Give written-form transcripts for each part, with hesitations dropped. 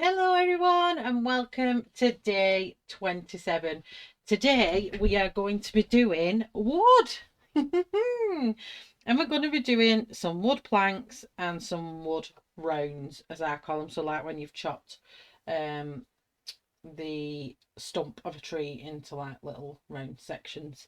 Hello everyone and welcome to day 27. Today we are going to be doing wood and we're going to be doing some wood planks and some wood rounds, as I call them. So like when you've chopped the stump of a tree into like little round sections.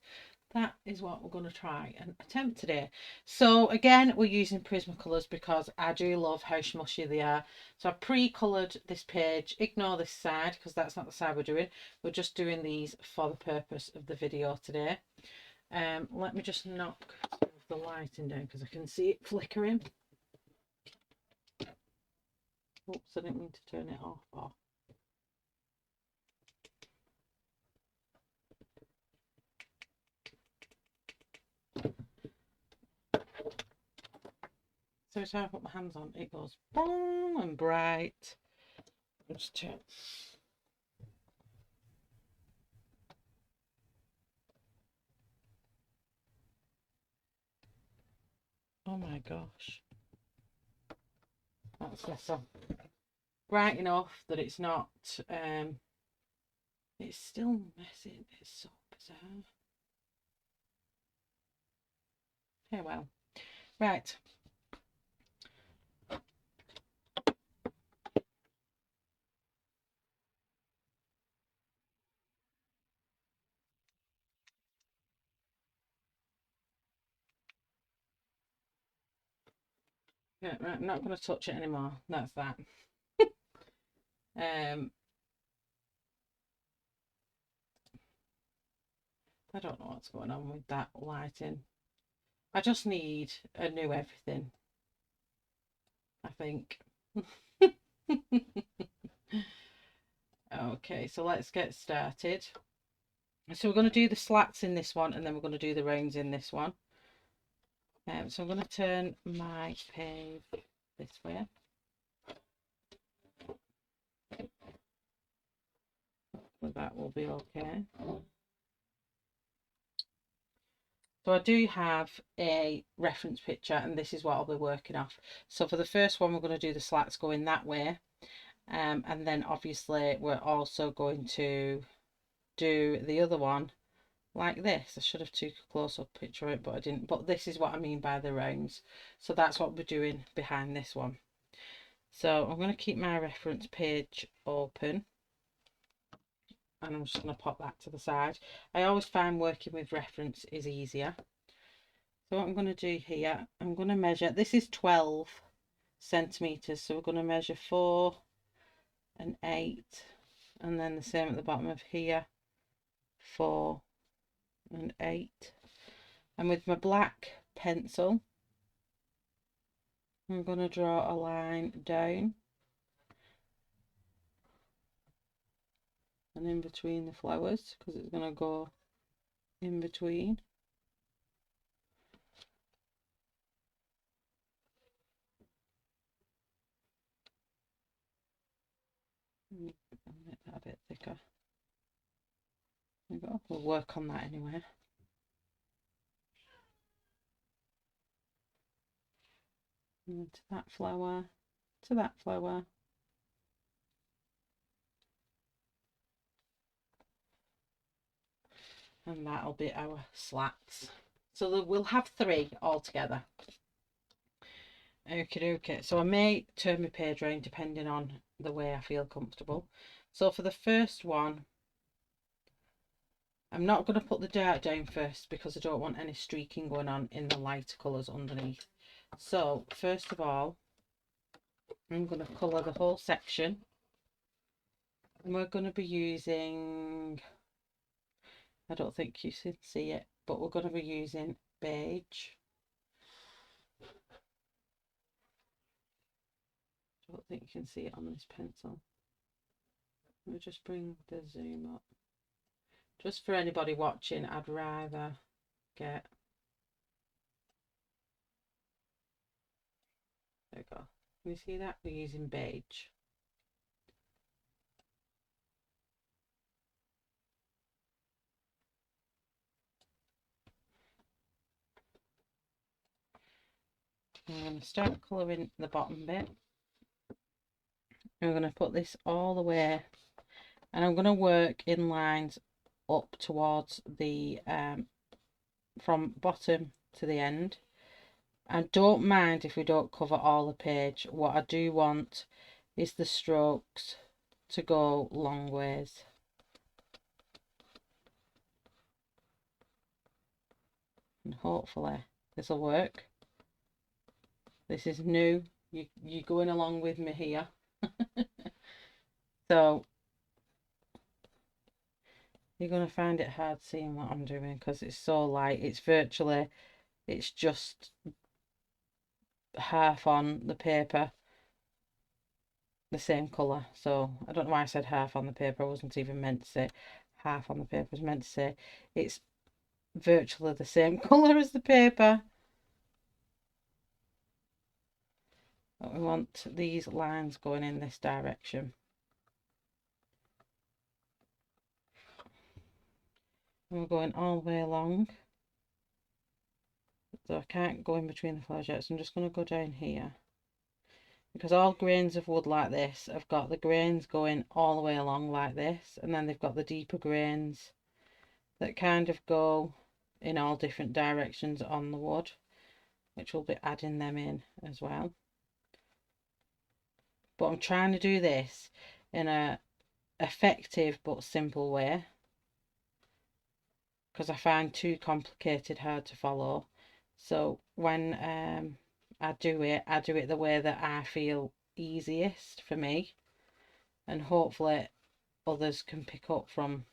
That is what we're going to try and attempt today. So again, we're using Prismacolors because I do love how smushy they are. So I pre-coloured this page. Ignore this side because that's not the side we're doing. We're just doing these for the purpose of the video today. Let me just knock the lighting down because I can see it flickering. Oops, I didn't mean to turn it off. Oh. So every time I put my hands on, it goes boom and bright. Just turn. Oh my gosh. That's better. Bright enough that it's not, it's still messy. It's so bizarre. Yeah, well. Right. Yeah, right, I'm not going to touch it anymore. That's that. I don't know what's going on with that lighting. I just need a new everything, I think. Okay, so let's get started. So we're going to do the slats in this one and then we're going to do the rounds in this one. So I'm going to turn my page this way. Well, that will be okay. So I do have a reference picture and this is what I'll be working off. So for the first one we're going to do the slats going that way, and then obviously we're also going to do the other one like this. I should have took a close-up picture of it but I didn't, but this is what I mean by the rounds. So that's what we're doing behind this one. So I'm going to keep my reference page open and I'm just going to pop that to the side. I always find working with reference is easier. So what I'm going to do here, I'm going to measure, this is 12 centimetres, so we're going to measure 4 and 8, and then the same at the bottom of here, 4 and 8. And with my black pencil, I'm going to draw a line down and in between the flowers, because it's going to go in between. I'll make that a bit thicker. There we go. We'll work on that anyway. And to that flower, to that flower. And that'll be our slats. So we'll have 3 altogether. Okay, so I may turn my page around depending on the way I feel comfortable. So for the first one, I'm not going to put the dark down first because I don't want any streaking going on in the lighter colours underneath. So first of all, I'm going to colour the whole section. And we're going to be using, I don't think you can see it, but we're going to be using beige. I don't think you can see it on this pencil. Let me just bring the zoom up. Just for anybody watching, I'd rather get, there we go. Can you see that? We're using beige. I'm going to start colouring the bottom bit. I'm going to put this all the way, and I'm going to work in lines up towards the from bottom to the end. I don't mind if we don't cover all the page. What I do want is the strokes to go long ways. And hopefully this will work. This is new. You're going along with me here. So you're going to find it hard seeing what I'm doing because it's so light. It's just half on the paper, the same colour. So I don't know why I said half on the paper. I wasn't even meant to say half on the paper. I was meant to say it's virtually the same colour as the paper. But we want these lines going in this direction. And we're going all the way along. So I can't go in between the flowers yet, so I'm just going to go down here. Because all grains of wood like this have got the grains going all the way along like this, and then they've got the deeper grains that kind of go in all different directions on the wood, which will be adding them in as well. But I'm trying to do this in a effective but simple way, because I find too complicated hard to follow. So when I do it the way that I feel easiest for me, and hopefully others can pick up from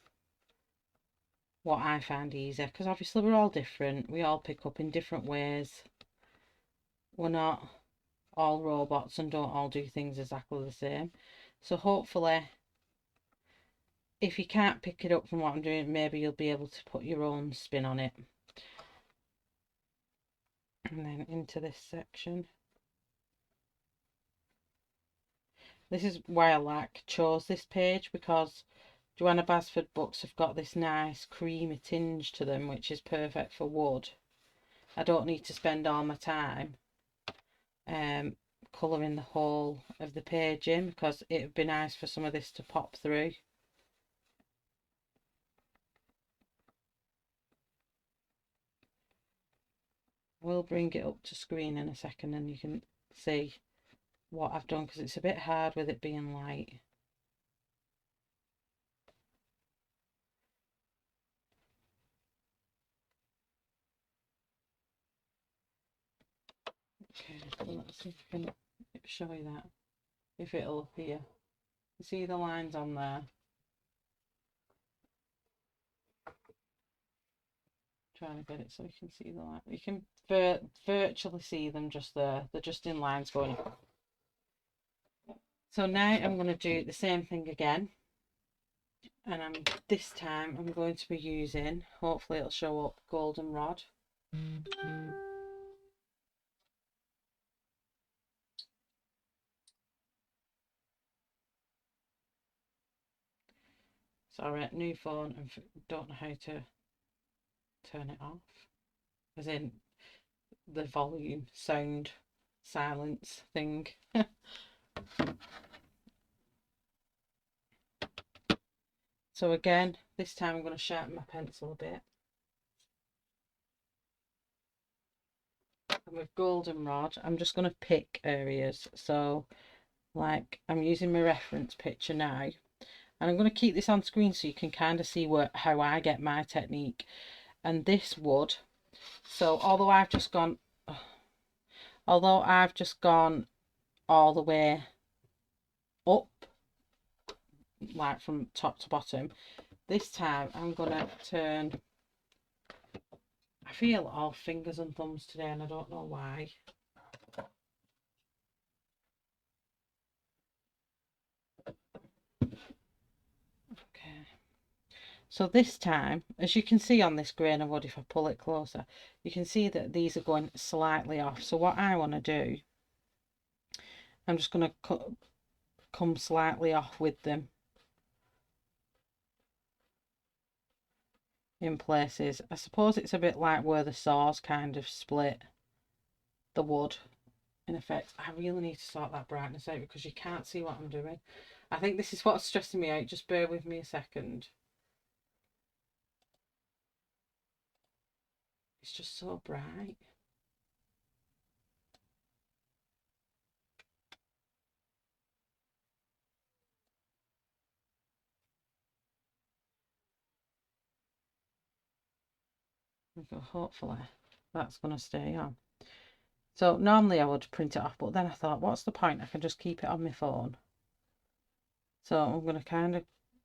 what I find easier, because obviously we're all different. We all pick up in different ways. We're not all robots and don't all do things exactly the same. So hopefully, if you can't pick it up from what I'm doing, maybe you'll be able to put your own spin on it. And then into this section. This is why I chose this page, because Johanna Basford books have got this nice creamy tinge to them, which is perfect for wood. I don't need to spend all my time colouring the whole of the page in, because it would be nice for some of this to pop through. We'll bring it up to screen in a second and you can see what I've done, because it's a bit hard with it being light. Okay, so let's see if I can show you that, if it'll appear. You see the lines on there? Trying to get it so you can see the line. You can virtually see them just there. They're just in lines going up. So now I'm going to do the same thing again, and this time I'm going to be using, hopefully it'll show up, Goldenrod. Sorry, new phone and don't know how to turn it off, as in the volume, sound, silence thing. So again, this time I'm going to sharpen my pencil a bit. And with Goldenrod, I'm just going to pick areas. So, like, I'm using my reference picture now. And I'm going to keep this on screen so you can kind of see how I get my technique. And this wood, so although I've just gone all the way up, like from top to bottom, this time I'm going to turn, I feel all fingers and thumbs today and I don't know why. Okay. So this time, as you can see on this grain of wood, if I pull it closer, you can see that these are going slightly off. So what I want to do, I'm just going to come slightly off with them in places. I suppose it's a bit like where the saws kind of split the wood in effect. I really need to sort that brightness out because you can't see what I'm doing. I think this is what's stressing me out. Just bear with me a second. It's just so bright. Hopefully that's going to stay on. So normally I would print it off, but then I thought, what's the point? I can just keep it on my phone. So I'm going to kind of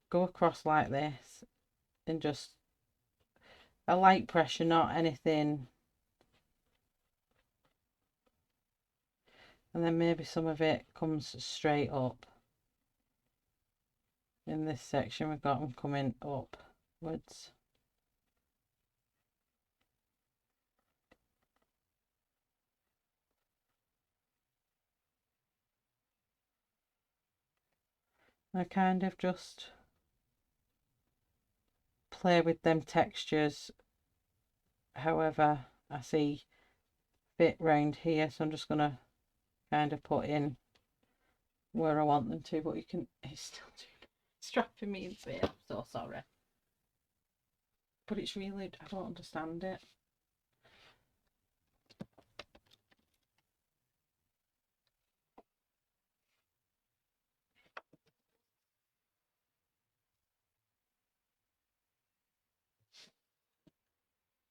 go across like this and just a light pressure, not anything. And then maybe some of it comes straight up. In this section we've got them coming upwards. I kind of just play with them textures however I see fit round here. So I'm just going to kind of put in where I want them to, but you can, it's still strapping me into it. I'm so sorry. But it's really, I don't understand it.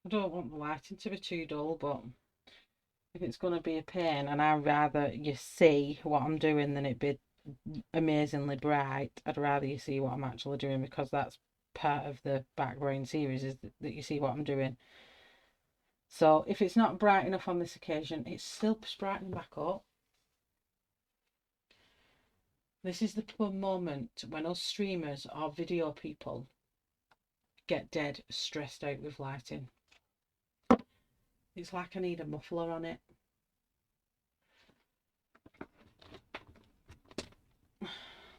I don't want the lighting to be too dull, but if it's going to be a pain and I'd rather you see what I'm doing than it be amazingly bright, I'd rather you see what I'm actually doing, because that's part of the background series, is that you see what I'm doing. So if it's not bright enough on this occasion, it's still brightening back up. This is the moment when us streamers or video people get dead stressed out with lighting. It's like I need a muffler on it.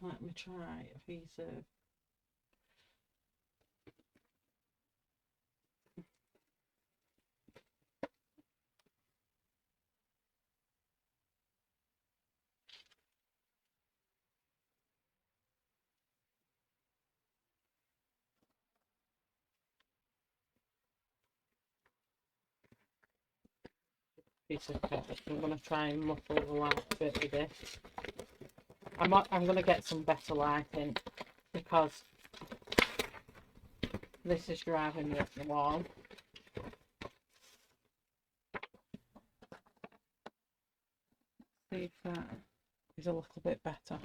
Let me try a piece of paper. I'm going to try and muffle the light a bit with this. I'm going to get some better lighting because this is driving me up the wall. See if that is a little bit better.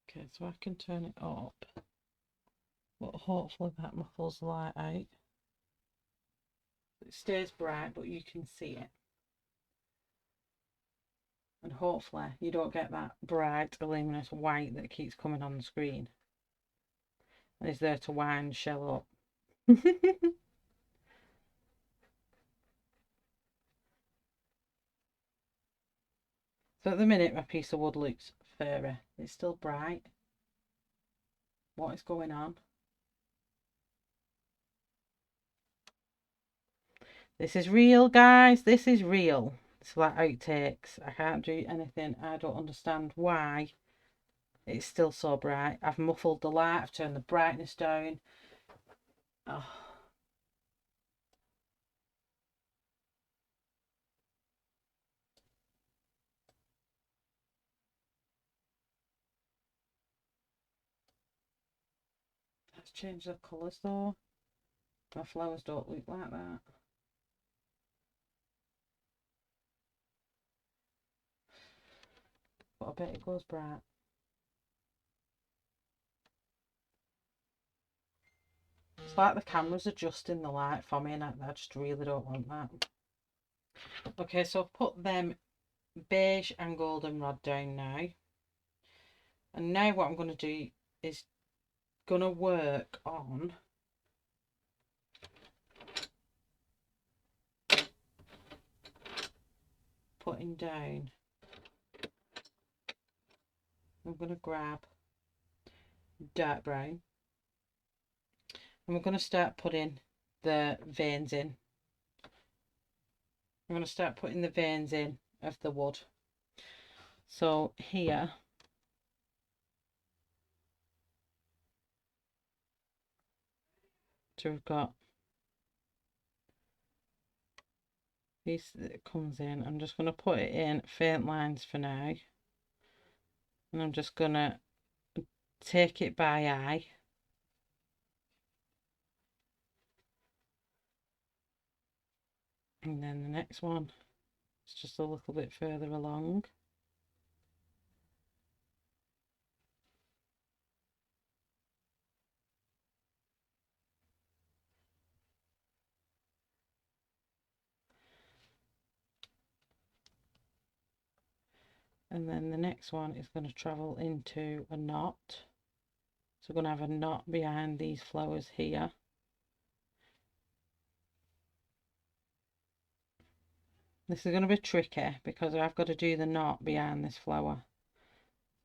Okay, so I can turn it up, but hopefully that muffles the light out. It stays bright, but you can see it. And hopefully you don't get that bright luminous white that keeps coming on the screen and is there to wind shell up. So at the minute my piece of wood looks fairy. It's still bright. What is going on? This is real, guys. This is real. It's like outtakes. I can't do anything. I don't understand why it's still so bright. I've muffled the light. I've turned the brightness down. Oh. Let's change the colours though. My flowers don't look like that. But I bet it goes bright. It's like the camera's adjusting the light for me and I just really don't want that. Okay, so I've put them beige and goldenrod down now. And now what I'm going to do is going to work on putting down. I'm going to grab dark brown and we're going to start putting the veins in. I'm going to start putting the veins in of the wood. So here, so we've got piece that comes in. I'm just going to put it in faint lines for now, and I'm just going to take it by eye. And then the next one is just a little bit further along. And then the next one is going to travel into a knot. So we're going to have a knot behind these flowers here. This is going to be tricky because I've got to do the knot behind this flower.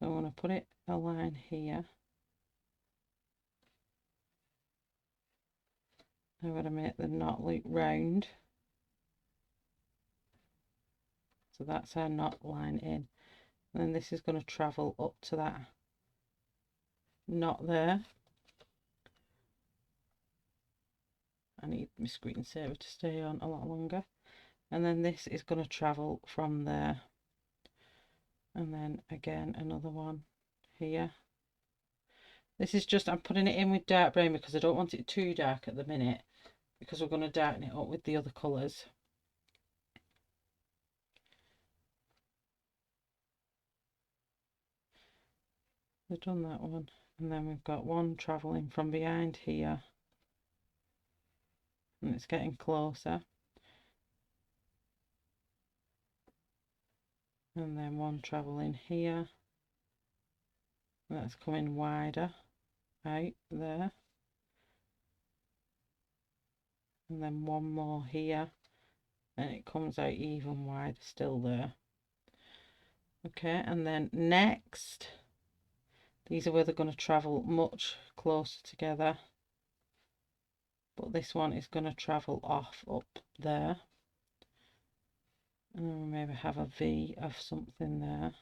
So I'm going to put it a line here. I'm going to make the knot loop round. So that's our knot line in. And then this is going to travel up to that knot there. I need my screensaver to stay on a lot longer. And then this is going to travel from there. And then again another one here. This is just, I'm putting it in with dark brown because I don't want it too dark at the minute, because we're going to darken it up with the other colours. We've done that one, and then we've got one travelling from behind here, and it's getting closer, and then one travelling here, that's coming wider out there, and then one more here, and it comes out even wider still there. Okay, and then next, these are where they're going to travel much closer together, but this one is going to travel off up there, and then we'll maybe have a V of something there,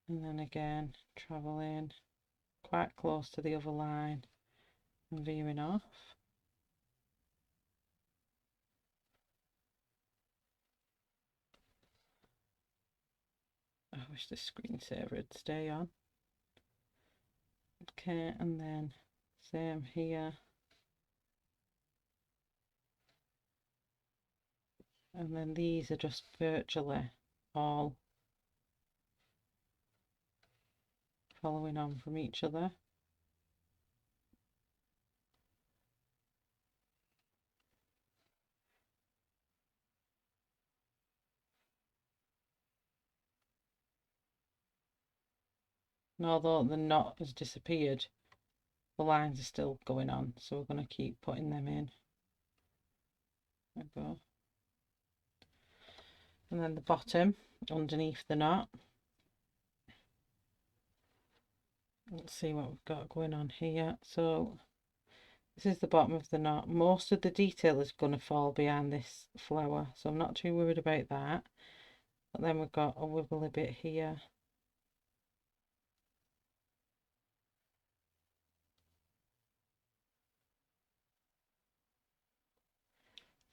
and then again travel in quite close to the other line and veering off. I wish the screensaver would stay on. Okay, and then same here, and then these are just virtually all following on from each other. And although the knot has disappeared, the lines are still going on, so we're going to keep putting them in. There we go. And then the bottom underneath the knot. Let's see what we've got going on here. So this is the bottom of the knot. Most of the detail is going to fall behind this flower, so I'm not too worried about that. But then we've got a wibbly bit here.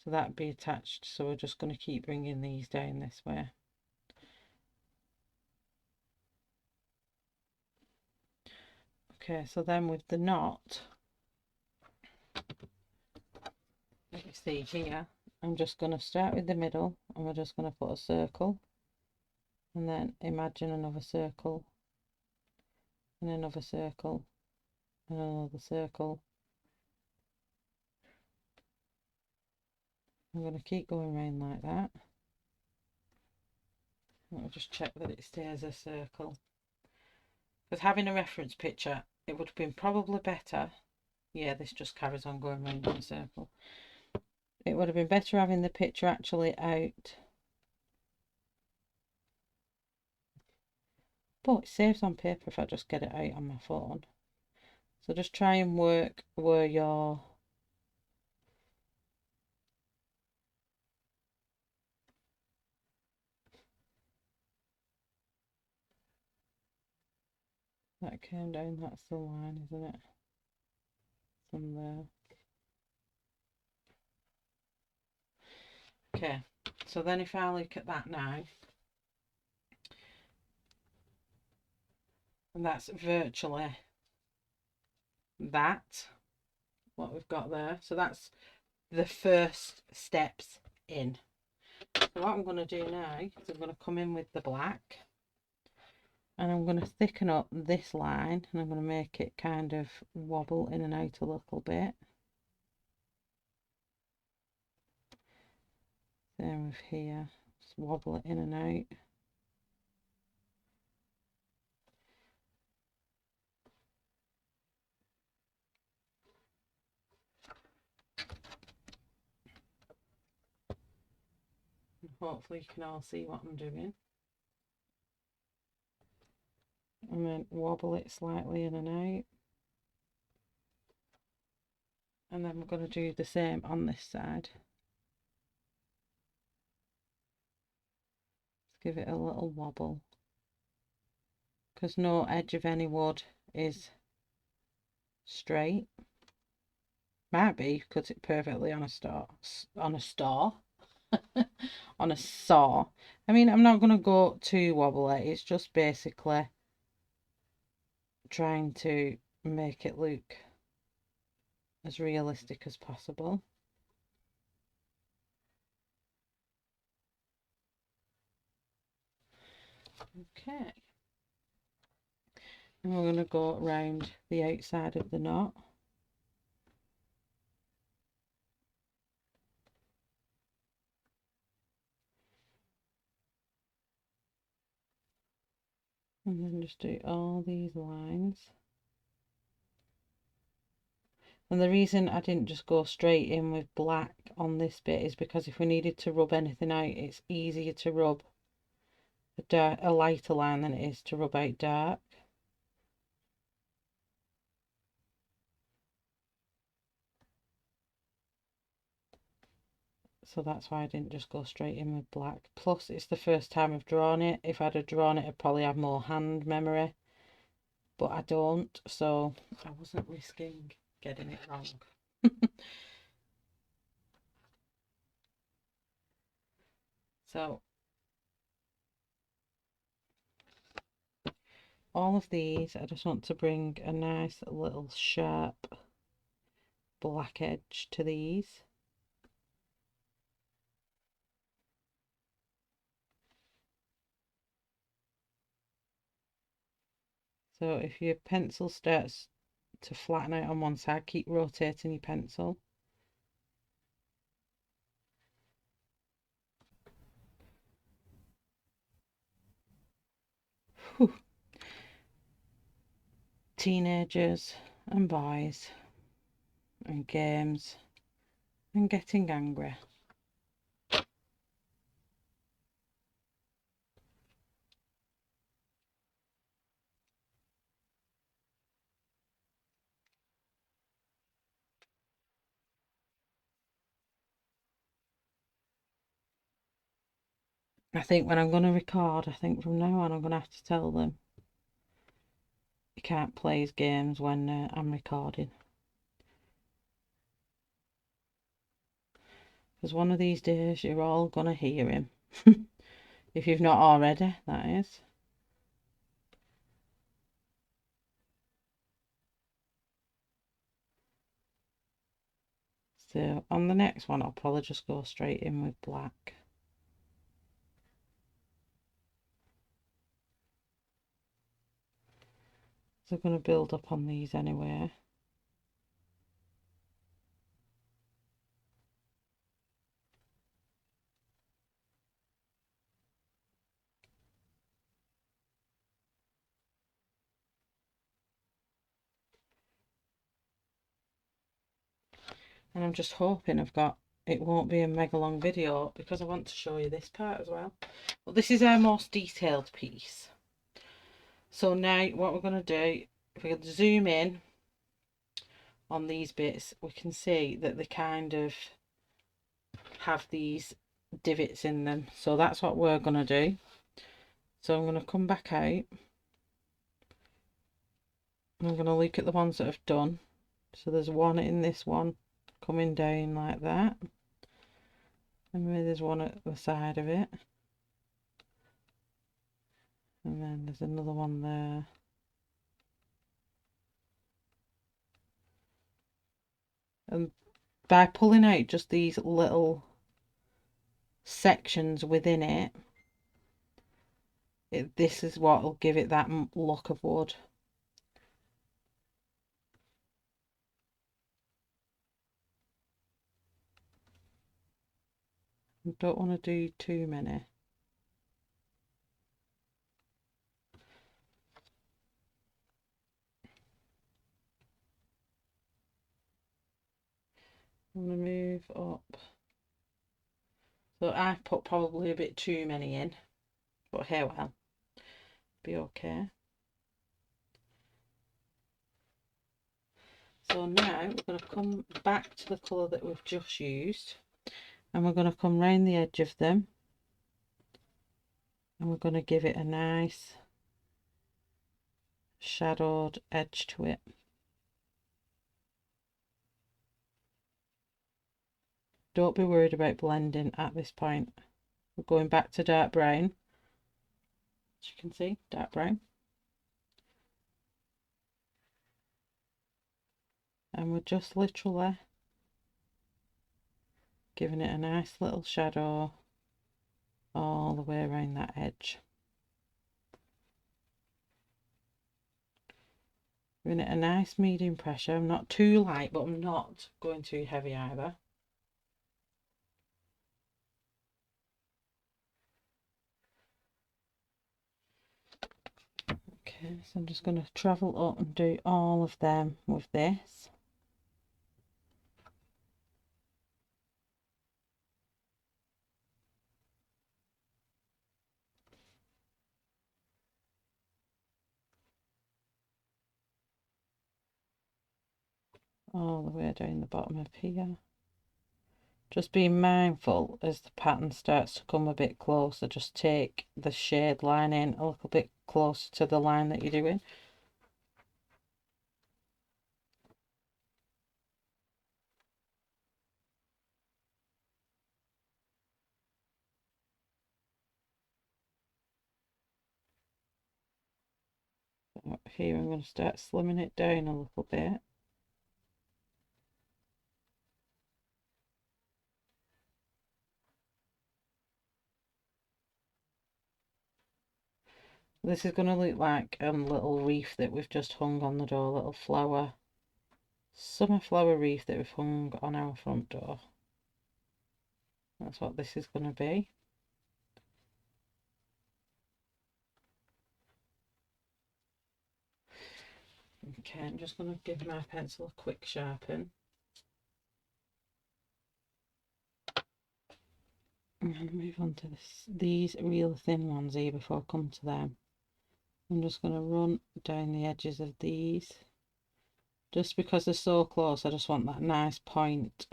So that'd be attached, so we're just going to keep bringing these down this way. Okay, so then with the knot, let me see here, I'm just going to start with the middle, and we're just going to put a circle, and then imagine another circle, and another circle, and another circle. I'm going to keep going around like that. I'll just check that it stays a circle, because having a reference picture, it would have been probably better. Yeah, this just carries on going round in a circle. It would have been better having the picture actually out, but it saves on paper if I just get it out on my phone. So just try and work where you're that came down, that's the line, isn't it? From there. Okay, so then if I look at that now, and that's virtually that, what we've got there. So that's the first steps in. So what I'm going to do now is I'm going to come in with the black, and I'm going to thicken up this line, and I'm going to make it kind of wobble in and out a little bit. Same with here, just wobble it in and out. And hopefully you can all see what I'm doing. And then wobble it slightly in and out. And then we're going to do the same on this side. Let's give it a little wobble, because no edge of any wood is straight. Might be because it's perfectly on a on a saw. I mean, I'm not going to go too wobbly. It's just basically trying to make it look as realistic as possible. Okay. And we're going to go around the outside of the knot. And then just do all these lines. And the reason I didn't just go straight in with black on this bit is because if we needed to rub anything out, it's easier to rub a lighter line than it is to rub out dark. So that's why I didn't just go straight in with black. Plus, it's the first time I've drawn it. If I'd have drawn it, I'd probably have more hand memory. But I don't, so I wasn't risking getting it wrong. So, all of these, I just want to bring a nice little sharp black edge to these. So if your pencil starts to flatten out on one side, keep rotating your pencil. Whew. Teenagers and boys and games and getting angry. I think when I'm going to record, I think from now on I'm going to have to tell them you can't play his games when I'm recording. Because one of these days you're all going to hear him. If you've not already, that is. So on the next one I'll probably just go straight in with black. So I'm going to build up on these anyway. And I'm just hoping it won't be a mega long video because I want to show you this part as well. But this is our most detailed piece. So now what we're going to do, if we can zoom in, on these bits, we can see that they kind of have these divots in them. So that's what we're going to do. So I'm going to come back out. I'm going to look at the ones that have done. So there's one in this one coming down like that. And maybe there's one at the side of it. And then there's another one there. And by pulling out just these little sections within it, this is what will give it that look of wood. I don't want to do too many. I'm going to move up. So I put probably a bit too many in, but here well, be okay. So now we're going to come back to the colour that we've just used, and we're going to come round the edge of them, and we're going to give it a nice shadowed edge to it. Don't be worried about blending at this point. We're going back to dark brown, as you can see, dark brown. And we're just literally giving it a nice little shadow all the way around that edge. Giving it a nice medium pressure. I'm not too light, but I'm not going too heavy either. Okay, so I'm just going to travel up and do all of them with this. All the way down the bottom of here. Just being mindful as the pattern starts to come a bit closer, just take the shade line in a little bit closer to the line that you're doing. Up here I'm going to start slimming it down a little bit. This is going to look like a little wreath that we've just hung on the door, little flower, summer flower wreath that we've hung on our front door. That's what this is going to be. Okay, I'm just going to give my pencil a quick sharpen. I'm going to move on to these real thin ones here before I come to them. I'm just going to run down the edges of these. Just because they're so close, I just want that nice point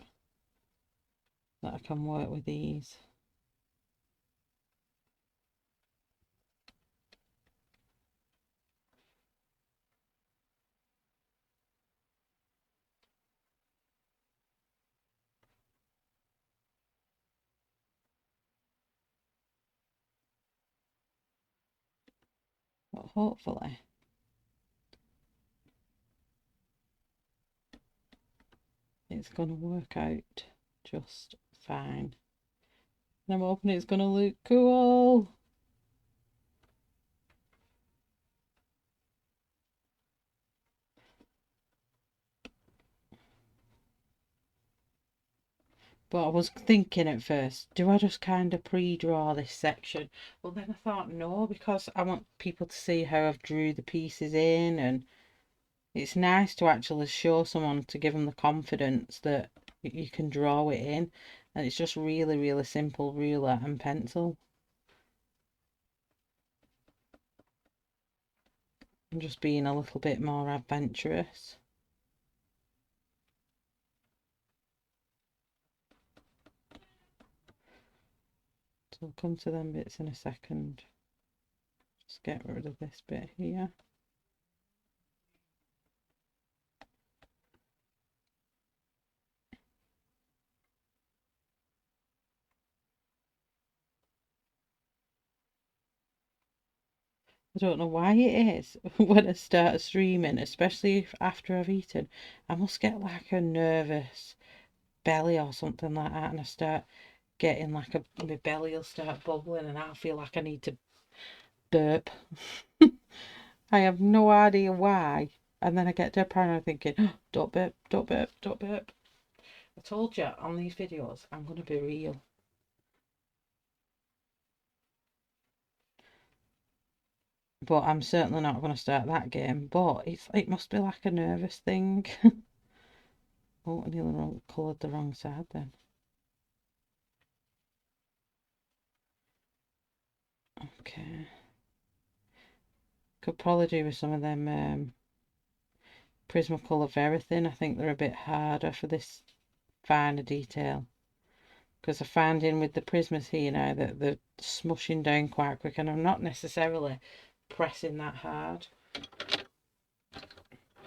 that I can work with these. But hopefully it's going to work out just fine. And I'm hoping it's going to look cool. But I was thinking at first, do I just kind of pre-draw this section? Well, then I thought no, because I want people to see how I've drew the pieces in, and it's nice to actually show someone, to give them the confidence that you can draw it in. And it's just really, really simple ruler and pencil. I'm just being a little bit more adventurous. So I'll come to them bits in a second. Just get rid of this bit here. I don't know why it is when I start streaming, especially if after I've eaten, I must get like a nervous belly or something like that, and I start getting like my belly will start bubbling and I feel like I need to burp. I have no idea why. And then I get dead paranoid thinking, oh, don't burp, don't burp, don't burp. I told you on these videos, I'm going to be real. But I'm certainly not going to start that game. But it must be like a nervous thing. Oh, I nearly coloured the wrong side then. Okay. Could probably do with some of them Prismacolor Verithin. I think they're a bit harder for this finer detail. Because I find in with the Prismas here now that they're smushing down quite quick, and I'm not necessarily pressing that hard.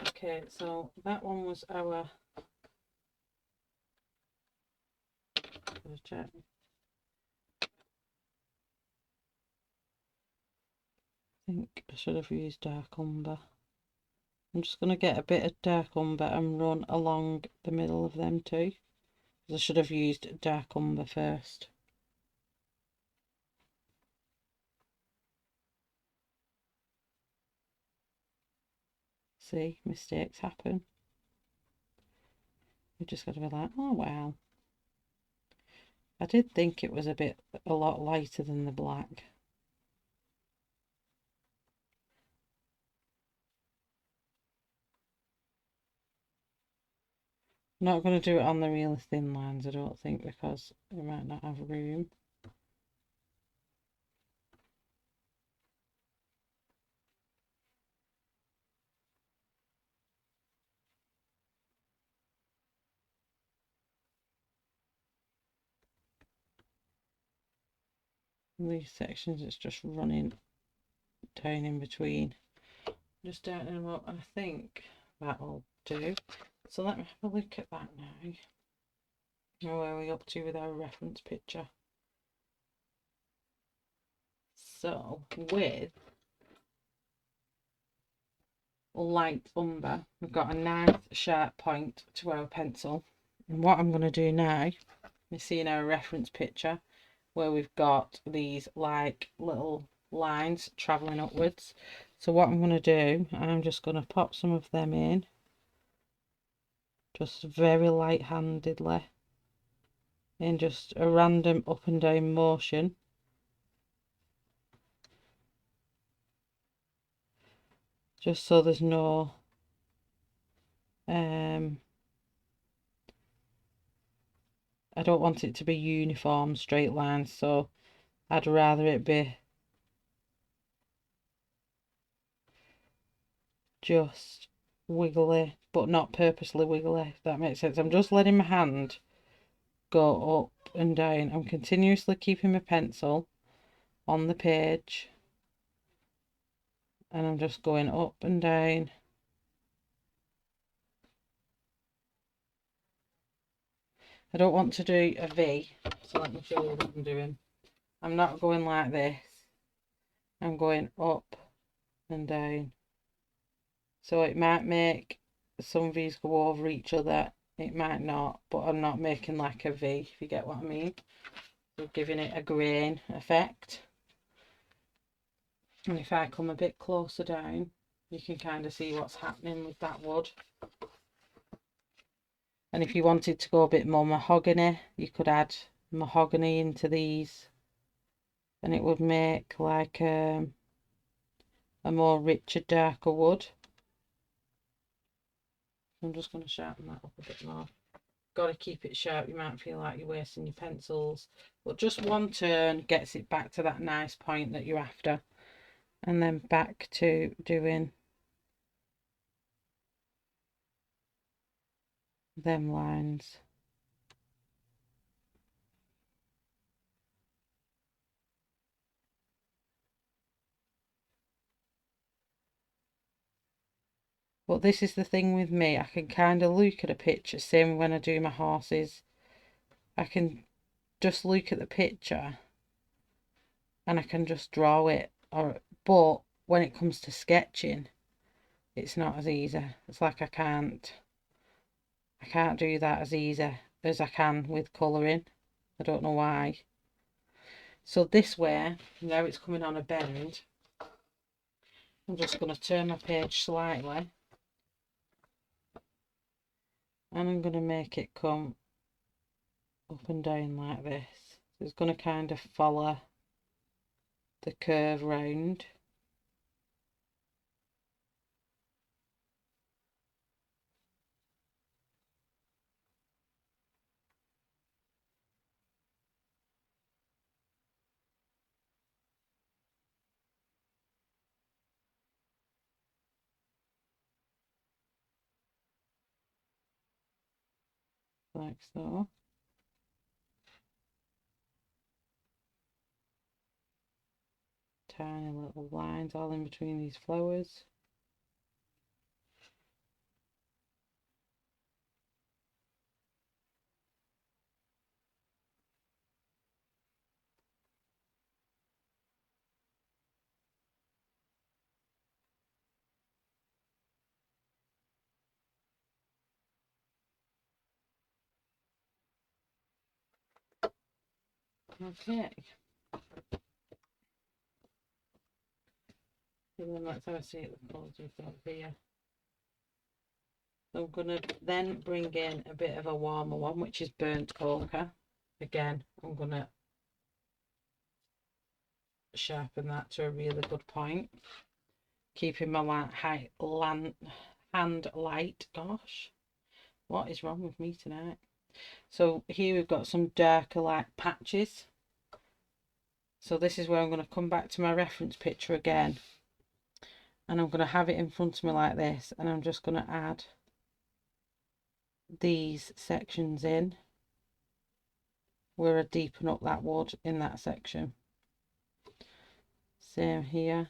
Okay, so that one was our check. I think I should have used dark umber. I'm just going to get a bit of dark umber and run along the middle of them too. I should have used dark umber first. See, mistakes happen. You just got to be like, oh well. I did think it was a lot lighter than the black. Not going to do it on the really thin lines, I don't think, because we might not have room. In these sections, it's just running down in between. Just darkening them up, and I think that'll do. So let me have a look at that now. Now, where are we up to with our reference picture? So, with light umber, we've got a nice sharp point to our pencil. And what I'm going to do now, you see in our reference picture, where we've got these like little lines traveling upwards. So what I'm going to do, I'm just going to pop some of them in, just very light-handedly, in just a random up and down motion. Just so there's no I don't want it to be uniform straight lines, so I'd rather it be just wiggly, but not purposely wiggly, if that makes sense. I'm just letting my hand go up and down. I'm continuously keeping my pencil on the page, and I'm just going up and down. I don't want to do a V, so let me show you what I'm doing. I'm not going like this. I'm going up and down. So it might make some V's go over each other, it might not, but I'm not making like a V, if you get what I mean. So giving it a grain effect. And if I come a bit closer down, you can kind of see what's happening with that wood. And if you wanted to go a bit more mahogany, you could add mahogany into these, and it would make like a more richer, darker wood. I'm just going to sharpen that up a bit more. Got to keep it sharp. You might feel like you're wasting your pencils, but just one turn gets it back to that nice point that you're after, and then back to doing them lines. But this is the thing with me, I can kind of look at a picture, same when I do my horses. I can just look at the picture and I can just draw it. But when it comes to sketching, it's not as easy. It's like I can't do that as easy as I can with colouring. I don't know why. So this way, now it's coming on a bend, I'm just going to turn my page slightly and I'm going to make it come up and down like this. So it's going to kind of follow the curve round. Like so. Tiny little lines all in between these flowers. Okay. And then let's have a see at the colours we've got here. So I'm going to then bring in a bit of a warmer one, which is burnt ochre. Again, I'm going to sharpen that to a really good point. Keeping my hand light. Gosh, what is wrong with me tonight? So here we've got some darker light patches. So this is where I'm going to come back to my reference picture again. And I'm going to have it in front of me like this. And I'm just going to add these sections in where I deepen up that wood in that section. Same here.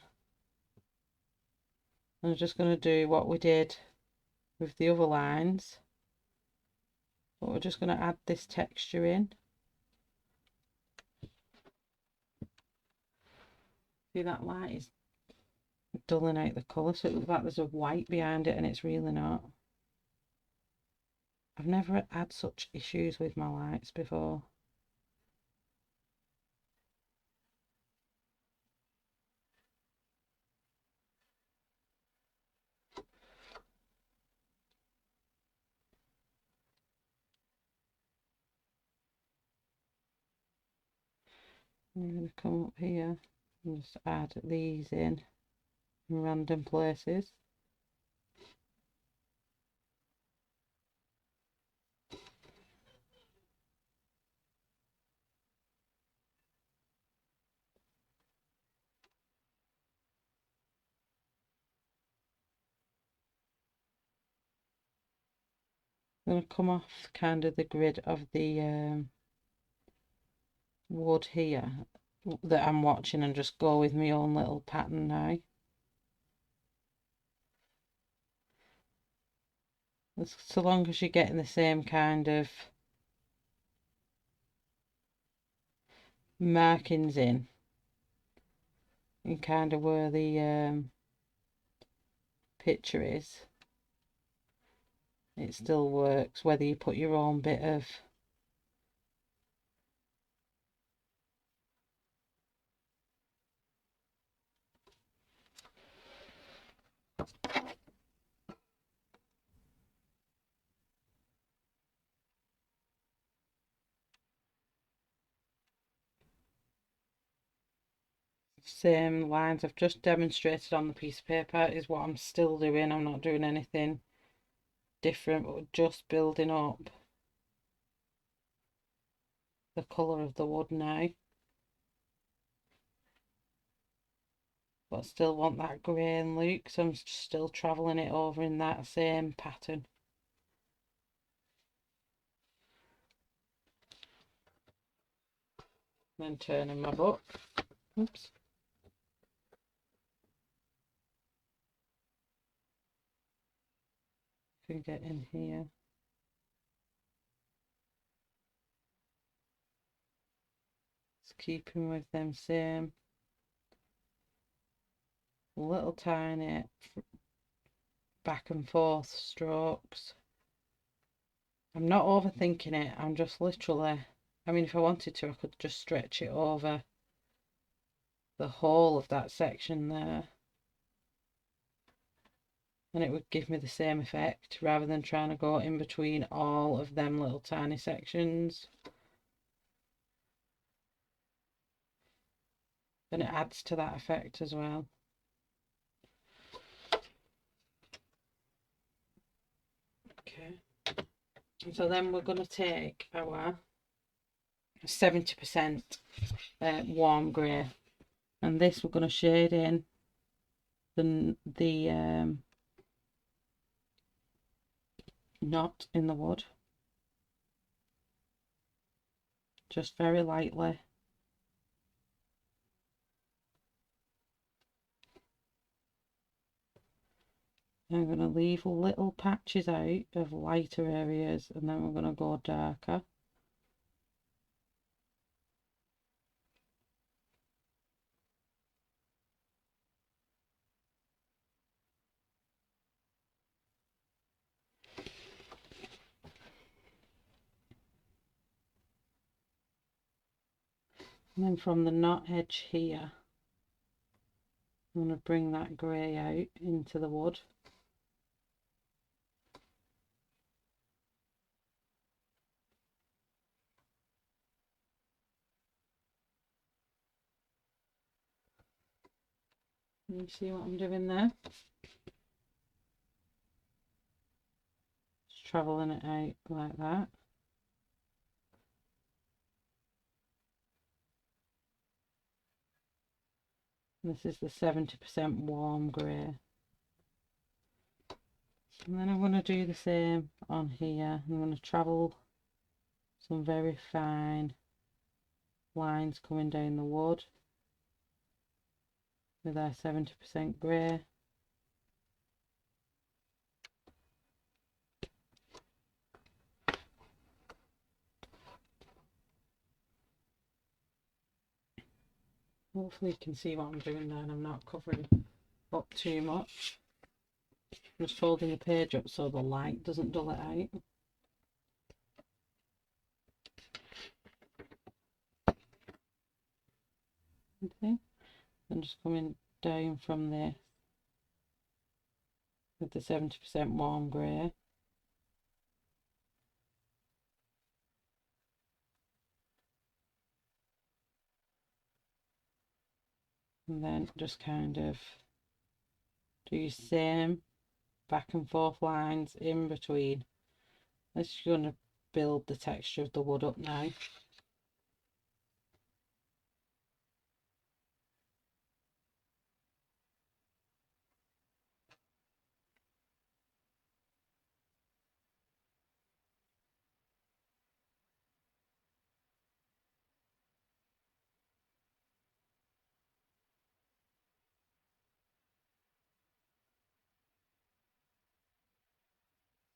I'm just going to do what we did with the other lines, but we're just going to add this texture in. See, that light is dulling out the colour, so it looks like there's a white behind it and it's really not. I've never had such issues with my lights before. I'm going to come up here and just add these in random places. I'm going to come off kind of the grid of the wood here that I'm watching and just go with my own little pattern now. So long as you're getting the same kind of markings in and kind of where the picture is, it still works whether you put your own bit of same lines I've just demonstrated on the piece of paper is what I'm still doing. I'm not doing anything different, but just building up the colour of the wood now, but I still want that grain look, so I'm still travelling it over in that same pattern. Then turning my book. Oops. can get in here. Just keeping with them same little tiny back and forth strokes. I'm not overthinking it, I'm just literally, I mean, if I wanted to, I could just stretch it over the whole of that section there, and it would give me the same effect rather than trying to go in between all of them little tiny sections. And it adds to that effect as well. Okay, so then we're going to take our 70% warm grey, and this we're going to shade in the knot in the wood, just very lightly. I'm going to leave little patches out of lighter areas, and then we're going to go darker. And then from the knot edge here, I'm going to bring that grey out into the wood. You see what I'm doing there? Just travelling it out like that. This is the 70% warm grey. And then I'm going to do the same on here. I'm going to travel some very fine lines coming down the wood with our 70% grey. Hopefully you can see what I'm doing there and I'm not covering up too much. I'm just folding the page up so the light doesn't dull it out. Okay, and just coming down from this with the 70% warm grey. And then just kind of do your same back and forth lines in between. This is going to build the texture of the wood up now.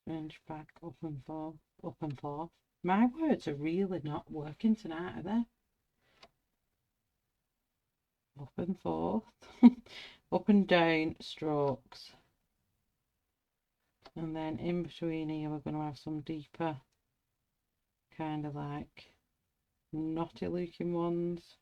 Range back, up and forth, up and forth. My words are really not working tonight, are they? Up and forth, up and down strokes. And then in between here we're going to have some deeper, kind of like knotty looking ones.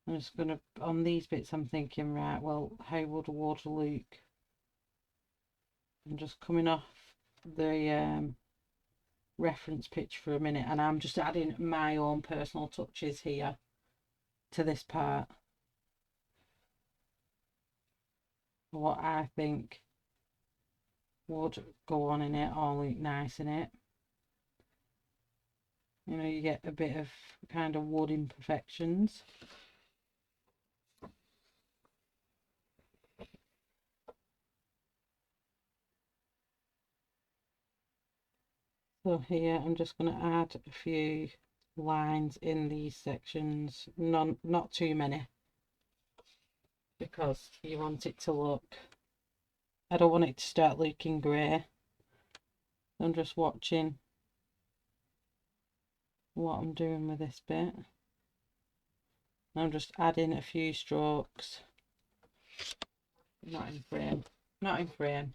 I'm just going to, on these bits I'm thinking, right, well, how would water look? I'm just coming off the reference pitch for a minute, and I'm just adding my own personal touches here to this part. What I think would go on in it or look nice in it. You know, you get a bit of kind of wood imperfections. So here I'm just going to add a few lines in these sections, not too many, because you want it to look, I don't want it to start looking grey. I'm just watching what I'm doing with this bit. I'm just adding a few strokes, not in frame, not in frame.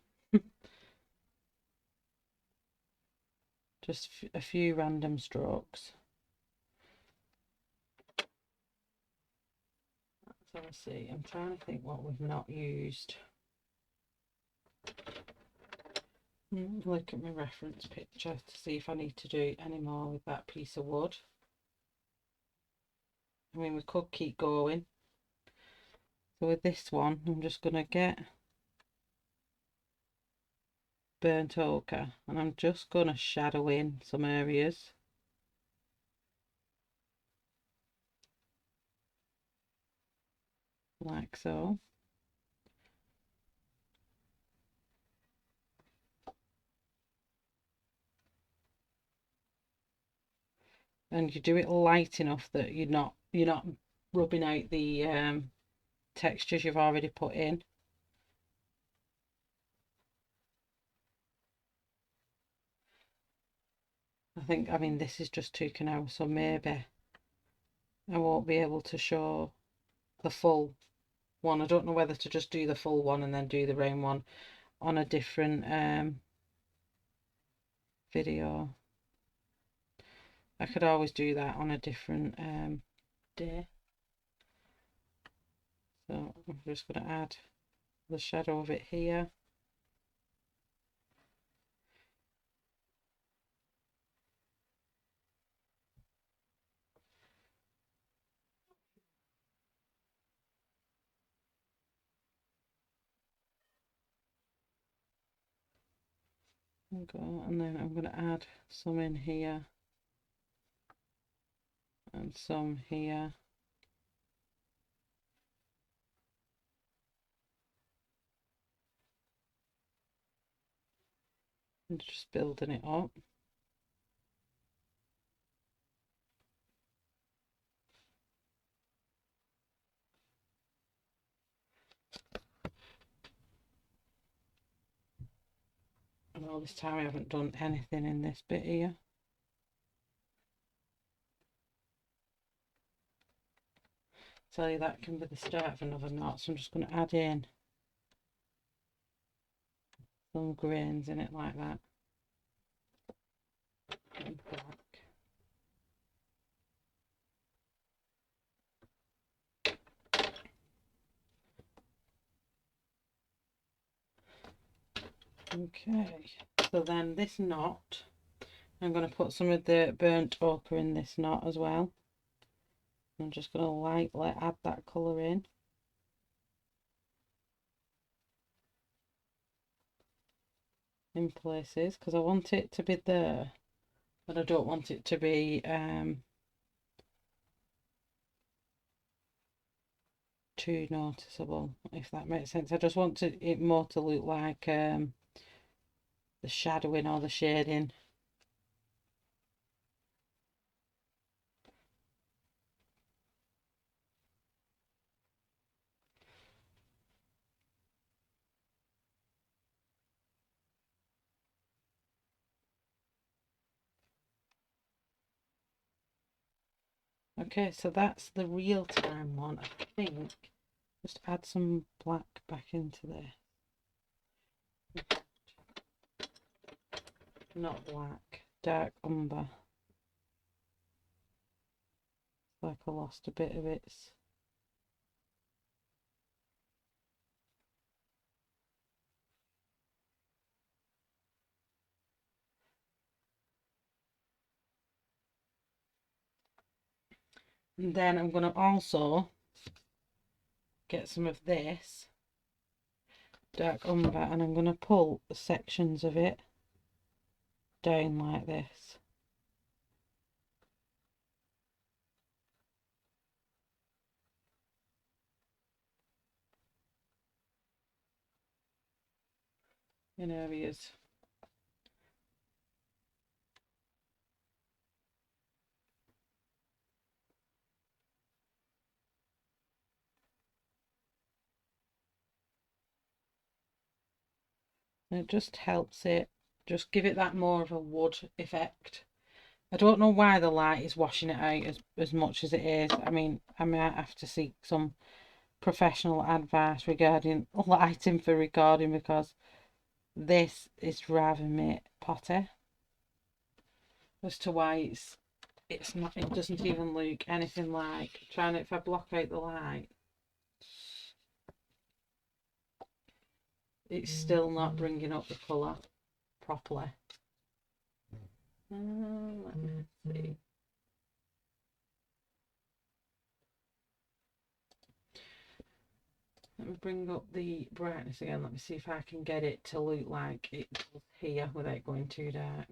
Just a few random strokes. So let's see, I'm trying to think what we've not used. Look at my reference picture to see if I need to do any more with that piece of wood. I mean, we could keep going. So with this one, I'm just going to get burnt ochre and I'm just going to shadow in some areas. Like so. And you do it light enough that you're not rubbing out the textures you've already put in. I mean this is just 2 canals, so maybe I won't be able to show the full one. I don't know whether to just do the full one and then do the round one on a different video. I could always do that on a different day. So I'm just going to add the shadow of it here. And then I'm going to add some in here and some here. And just building it up. And all this time I haven't done anything in this bit here. Tell you that can be the start of another knot, so I'm just going to add in some grains in it like that. And black. Okay, so then this knot, I'm going to put some of the burnt ochre in this knot as well. I'm just going to lightly add that colour in. In places, because I want it to be there, but I don't want it to be too noticeable, if that makes sense. I just want it more to look like the shadowing or the shading. Okay, so that's the real time one, I think. Just add some black back into there. Not black, dark umber. It's like I lost a bit of its. And then I'm going to also get some of this dark umber and I'm going to pull the sections of it down like this. In areas. It just helps it, just give it that more of a wood effect. I don't know why the light is washing it out as much as it is. I mean, I might have to seek some professional advice regarding lighting for recording, because this is driving me potty as to why it's not, it doesn't even look anything like trying it. If I block out the light, it's still not bringing up the colour properly. Let me see. Let me bring up the brightness again. Let me see if I can get it to look like it does here without going too dark.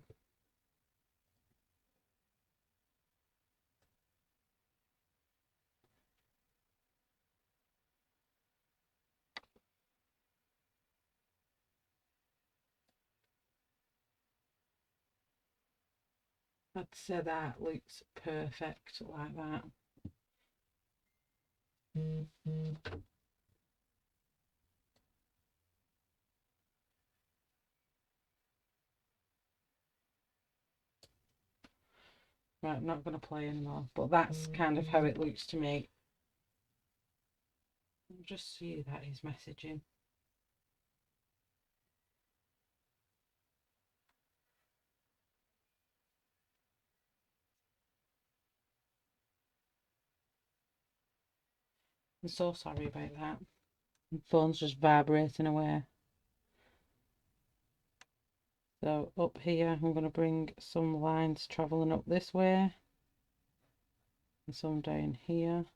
I'd say that looks perfect like that. Right, I'm not going to play anymore, but that's kind of how it looks to me. I'll just see that he's messaging. I'm so sorry about that. My phone's just vibrating away. So up here, I'm going to bring some lines travelling up this way and some down here.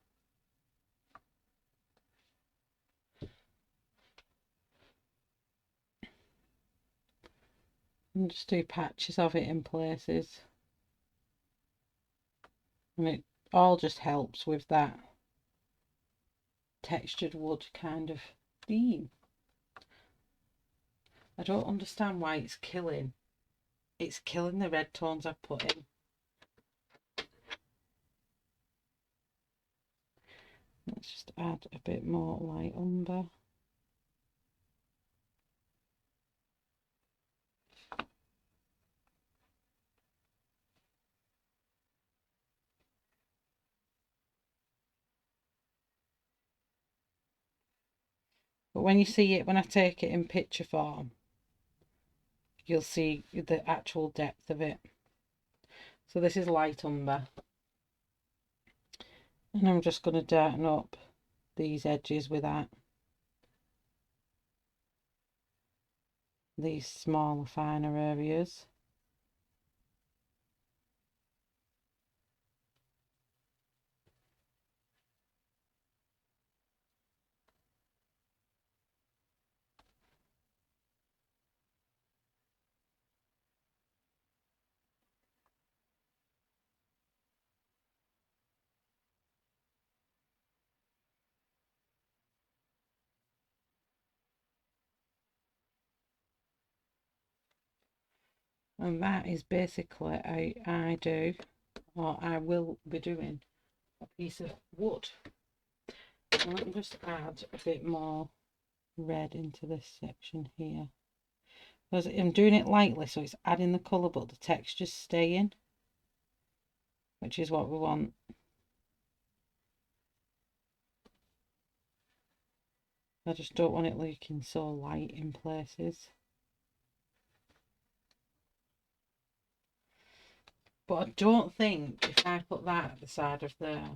And just do patches of it in places. And it all just helps with that textured wood kind of theme. I don't understand why it's killing the red tones I've put in. Let's just add a bit more light umber. But when you see it, when I take it in picture form, you'll see the actual depth of it. So this is light umber. And I'm just going to darken up these edges with that. These smaller, finer areas. And that is basically how I do, or I will be doing, a piece of wood. And let me just add a bit more red into this section here. Because I'm doing it lightly, so it's adding the colour, but the texture's staying, which is what we want. I just don't want it looking so light in places. But I don't think if I put that at the side of there,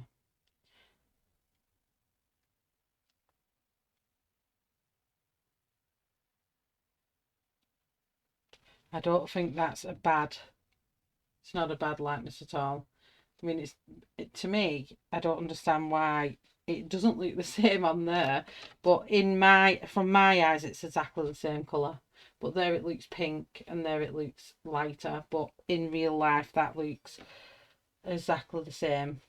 I don't think that's a bad, it's not a bad likeness at all. I mean, to me, I don't understand why it doesn't look the same on there, but from my eyes, it's exactly the same colour. But there it looks pink and there it looks lighter, but in real life that looks exactly the same.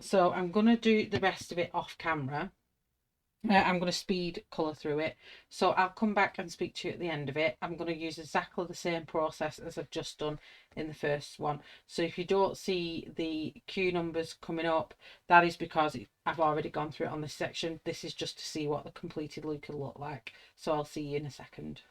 So I'm going to do the rest of it off camera, I'm going to speed colour through it. So I'll come back and speak to you at the end of it. I'm going to use exactly the same process as I've just done in the first one. So if you don't see the Q numbers coming up, that is because I've already gone through it on this section. This is just to see what the completed look will look like. So I'll see you in a second.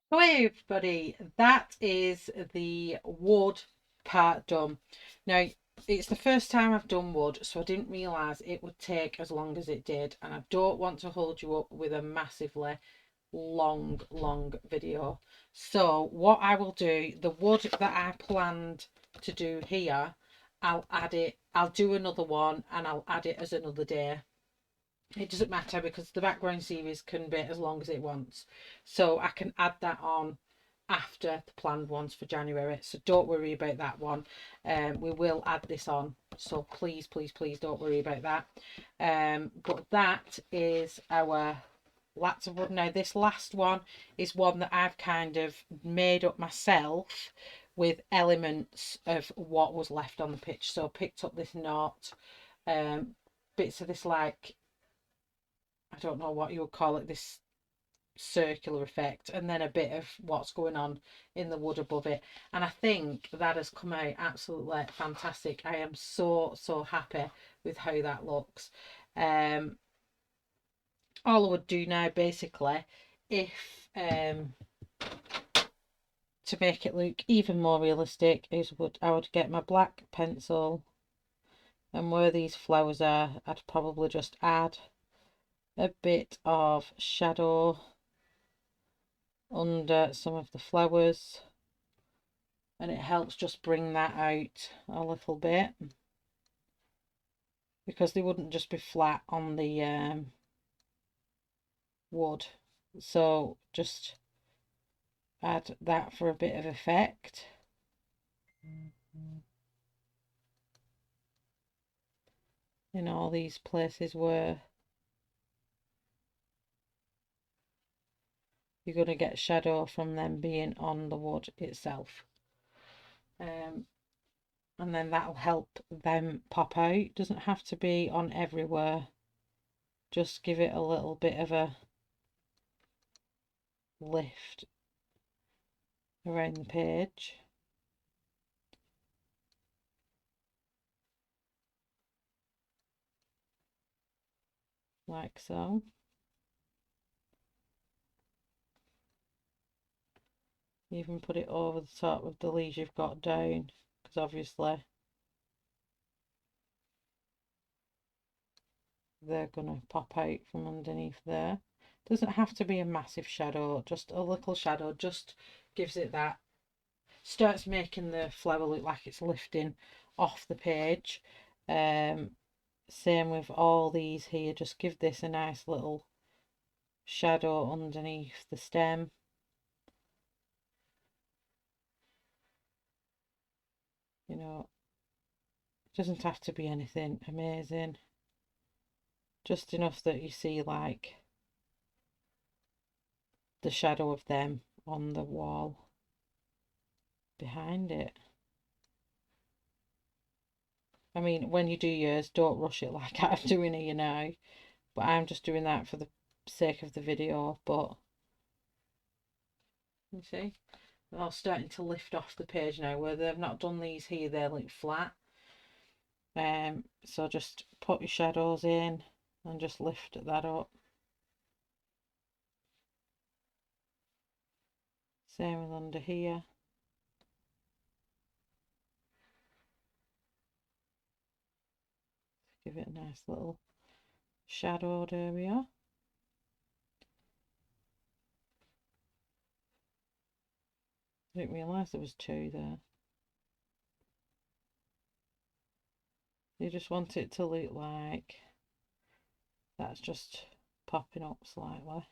Hello everybody, that is the wood part done. Now it's the first time I've done wood, so I didn't realise it would take as long as it did, and I don't want to hold you up with a massively long video. So what I will do, the wood that I planned to do here, I'll do another one and I'll add it as another day. It doesn't matter because the background series can be as long as it wants, so I can add that on after the planned ones for January, so don't worry about that one. We will add this on, so please don't worry about that. But that is our lots of wood. Now this last one is one that I've kind of made up myself with elements of what was left on the pitch. So I picked up this knot, bits of this, like, I don't know what you would call it, this circular effect, and then a bit of what's going on in the wood above it, and I think that has come out absolutely fantastic. I am so happy with how that looks. All I would do now basically, if to make it look even more realistic, is I would get my black pencil, and where these flowers are, I'd probably just add a bit of shadow under some of the flowers, and it helps just bring that out a little bit, because they wouldn't just be flat on the wood. So just add that for a bit of effect. In all these places where you're going to get shadow from them being on the wood itself. And then that'll help them pop out. Doesn't have to be on everywhere, just give it a little bit of a lift around the page, like so. Even put it over the top of the leaves you've got down, because obviously they're going to pop out from underneath there. Doesn't have to be a massive shadow, just a little shadow just gives it that, starts making the flower look like it's lifting off the page. Same with all these here, just give this a nice little shadow underneath the stem. You know, it doesn't have to be anything amazing, just enough that you see like the shadow of them on the wall behind it. I mean, when you do yours, don't rush it like I'm doing here now, but I'm just doing that for the sake of the video. But you see, they're all starting to lift off the page now, where they've not done these here, they're like flat. So just put your shadows in and just lift that up. Same with under here. Give it a nice little shadowed area. I didn't realise there was two there. You just want it to look like that's just popping up slightly.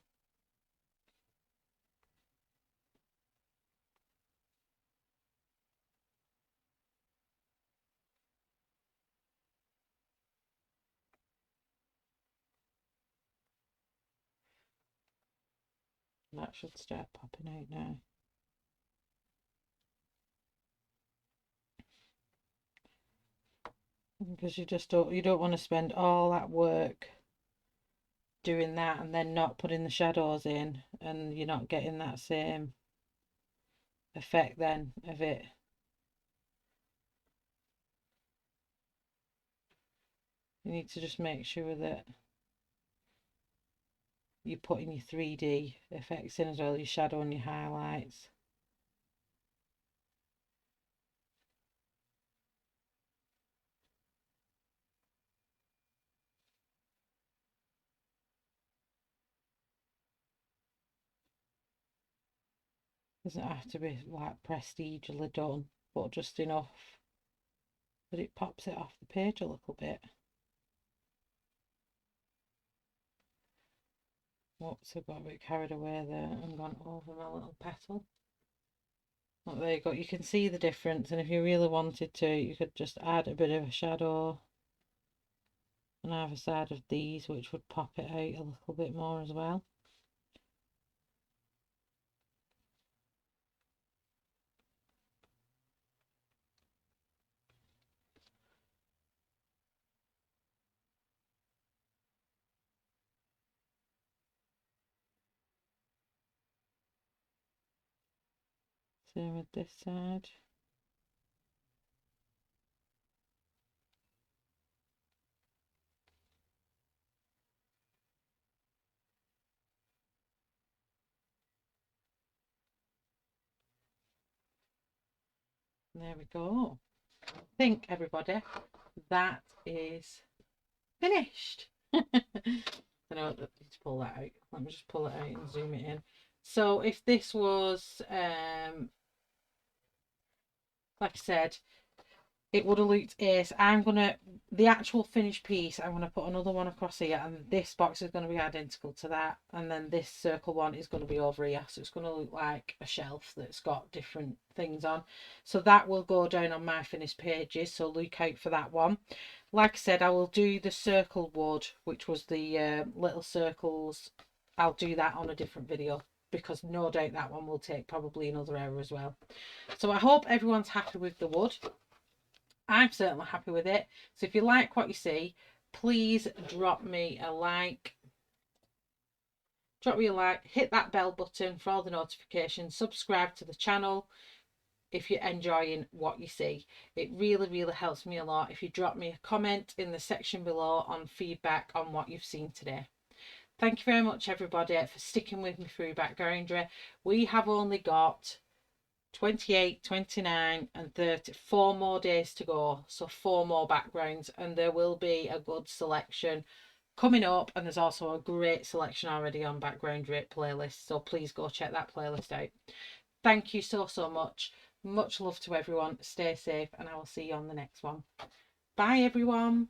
That should start popping out now. Because you don't want to spend all that work doing that and then not putting the shadows in, and you're not getting that same effect then of it. You need to just make sure that you're putting your 3D effects in as well, your shadow and your highlights. Doesn't have to be like prestigely done, but just enough that it pops it off the page a little bit. Whoops, I got a bit carried away there and gone over my little petal. Oh, there you go. You can see the difference, and if you really wanted to, you could just add a bit of a shadow on either side of these, which would pop it out a little bit more as well. Same with this side. There we go. I think, everybody, that is finished. I know, I need to pull that out. Let me just pull it out and zoom it in. So if this was, like I said, it would have looked ace. I'm gonna, the actual finished piece, I'm gonna put another one across here, and this box is going to be identical to that, and then this circle one is going to be over here, so it's going to look like a shelf that's got different things on. So that will go down on my finished pages, so look out for that one. Like I said, I will do the circle wood, which was the little circles. I'll do that on a different video, because no doubt that one will take probably another hour as well. So I hope everyone's happy with the wood. I'm certainly happy with it. So if you like what you see, please drop me a like. Drop me a like, hit that bell button for all the notifications, subscribe to the channel if you're enjoying what you see. It really, really helps me a lot if you drop me a comment in the section below on feedback on what you've seen today. Thank you very much, everybody, for sticking with me through backgroundery. We have only got 28, 29 and 30, 4 more days to go, so 4 more backgrounds, and there will be a good selection coming up, and there's also a great selection already on background rate playlist, so please go check that playlist out. Thank you so much love to everyone. Stay safe, and I will see you on the next one. Bye everyone.